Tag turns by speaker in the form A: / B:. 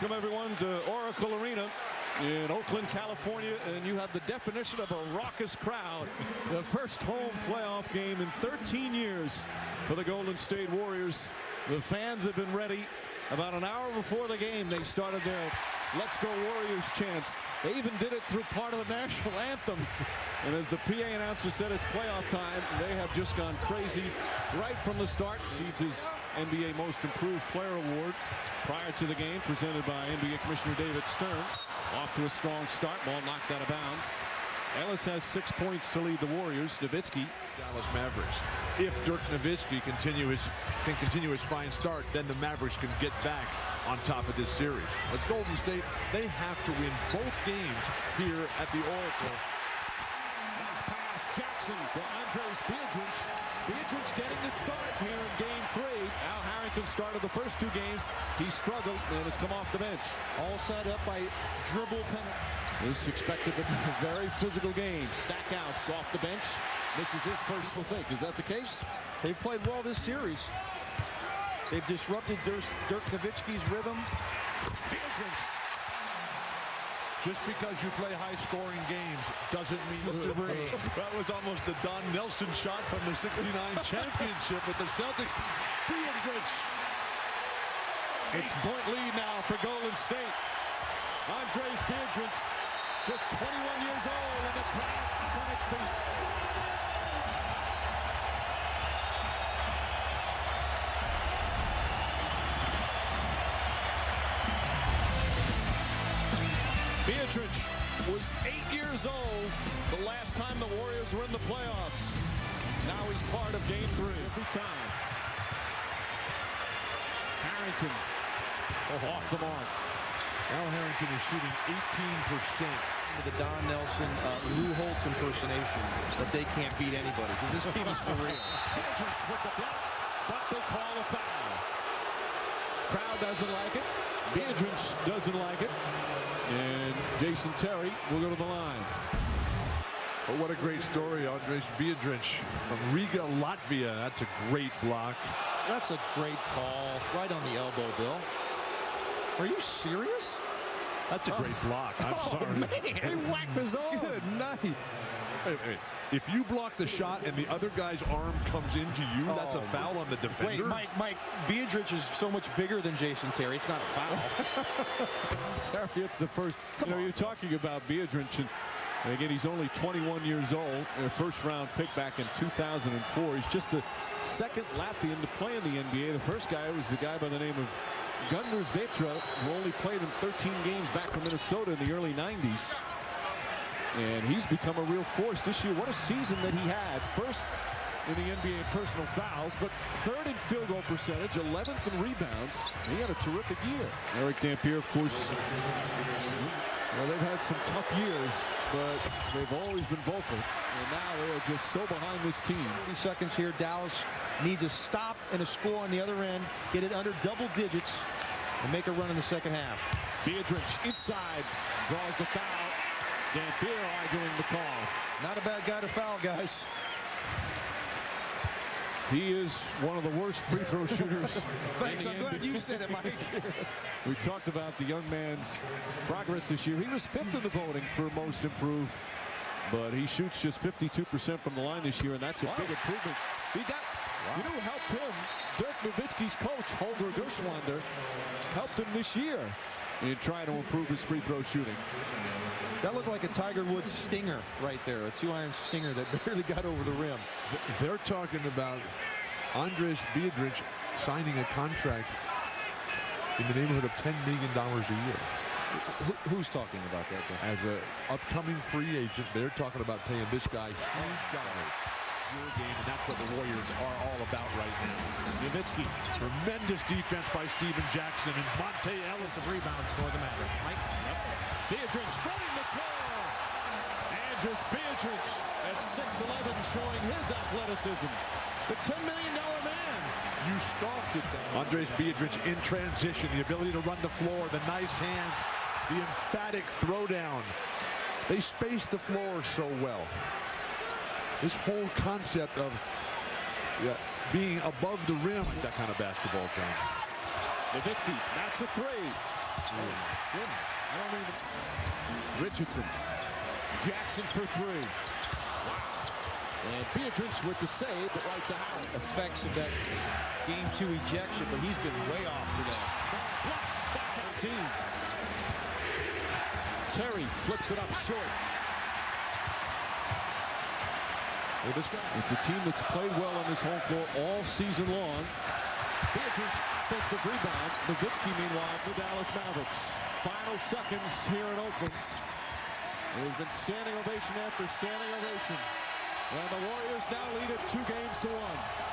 A: Welcome, everyone, to Oracle Arena in Oakland, California, and you have the definition of a raucous crowd. The first home playoff game in 13 years for the Golden State Warriors. The fans have been ready. About an hour before the game, they started their "Let's Go Warriors" chants. They even did it through part of the national anthem. And as the PA announcer said it's playoff time, they have just gone crazy right from the start. Received his NBA Most Improved Player Award prior to the game, presented by NBA Commissioner David Stern. Off to a strong start. Ball knocked out of bounds. Ellis has 6 points to lead the Warriors. Nowitzki.
B: Dallas Mavericks. If Dirk Nowitzki can continue his fine start, then the Mavericks can get back on top of this series. But Golden State, they have to win both games here at the Oracle.
A: Nice pass, Jackson to Andris Biedriņš. Biedriņš getting the start here in Game 3. Al Harrington started the first 2 games. He struggled and has come off the bench.
C: All set up by dribble penalty.
A: This is expected to be a very physical game. Stackhouse off the bench. This is his first full think. Is that the case?
C: They've played well this series. They've disrupted Dirk Nowitzki's rhythm.
A: Biedriņš.
B: Just because you play high-scoring games doesn't mean
A: Mr. Breen.
B: That was almost the Don Nelson shot from the '69 championship with the Celtics. Biedriņš.
A: It's point lead now for Golden State. Andris Biedrins, just 21 years old, and the crowd up on its feet. Biedriņš was 8 years old the last time the Warriors were in the playoffs. Now he's part of Game 3 every time. Harrington off the mark.
B: Al Harrington is shooting 18%.
C: The Don Nelson Lou Holtz impersonation, but they can't beat anybody because this team is for real.
A: Biedriņš with the block, but they call a foul. Crowd doesn't like it. Biedriņš doesn't like it. And Jason Terry will go to the line.
B: But what a great story, Andris Biedriņš from Riga, Latvia. That's a great block.
C: That's a great call. Right on the elbow, Bill. Are you serious?
B: That's a great block. I'm sorry.
C: Man. He whacked his arm.
B: Good night. Hey, if you block the shot and the other guy's arm comes into you, that's a foul on the defender.
C: Wait, Mike, Biedriņš is so much bigger than Jason Terry. It's not a foul.
A: Terry, it's the first. You're talking about Biedriņš, and again, he's only 21 years old. A first-round pick back in 2004. He's just the second Latvian to play in the NBA. The first guy was a guy by the name of Andris Biedriņš, who only played in 13 games back from Minnesota in the early 90s. And he's become a real force this year. What a season that he had. First in the NBA in personal fouls, but third in field goal percentage, 11th in rebounds. He had a terrific year. Eric Dampier, of course, well, they've had some tough years, but they've always been vocal. And now they are just so behind this team.
C: 30 seconds here. Dallas needs a stop and a score on the other end. Get it under double digits and make a run in the second half.
A: Biedriņš inside, draws the foul. Dampier arguing the call.
C: Not a bad guy to foul, guys.
A: He is one of the worst free throw shooters.
C: Thanks, I'm glad you said it, Mike.
A: We talked about the young man's progress this year. He was 5th in the voting for most improved, but he shoots just 52% from the line this year, and that's a big improvement. He got, you know who helped him? Dirk Nowitzki's coach, Holger Gershwander, helped him this year in trying to improve his free throw shooting.
C: That looked like a Tiger Woods stinger right there, a 2-iron stinger that barely got over the rim.
B: They're talking about Andris Biedriņš signing a contract in the neighborhood of $10 million a year.
C: Who's talking about that?
B: As an upcoming free agent, they're talking about paying this guy huge dollars. Your game, and that's what the Warriors are all about right now.
A: Nowitzki.
B: Tremendous defense by Steven Jackson, and Monte Ellis of rebounds for the Mavericks. Mike?
A: Biedriņš running the floor. Andris Biedriņš at 6'11", showing his athleticism. The $10 million man.
B: You scoffed at that. Andris Biedriņš in transition, the ability to run the floor, the nice hands, the emphatic throwdown. They space the floor so well. This whole concept of being above the rim, that kind of basketball, John.
A: Nowitzki, that's a 3. Goodness. I don't even. Richardson. Jackson for three. And Biedrins with the save, but right to Howard.
C: Effects of that game 2 ejection, but he's been way off today.
A: Terry flips it up short. It's a team that's played well on this home floor all season long. Biedrins offensive rebound. Nowitzki, meanwhile, the Dallas Mavericks. Final seconds here in Oakland. There's been standing ovation after standing ovation. And the Warriors now lead it 2-1.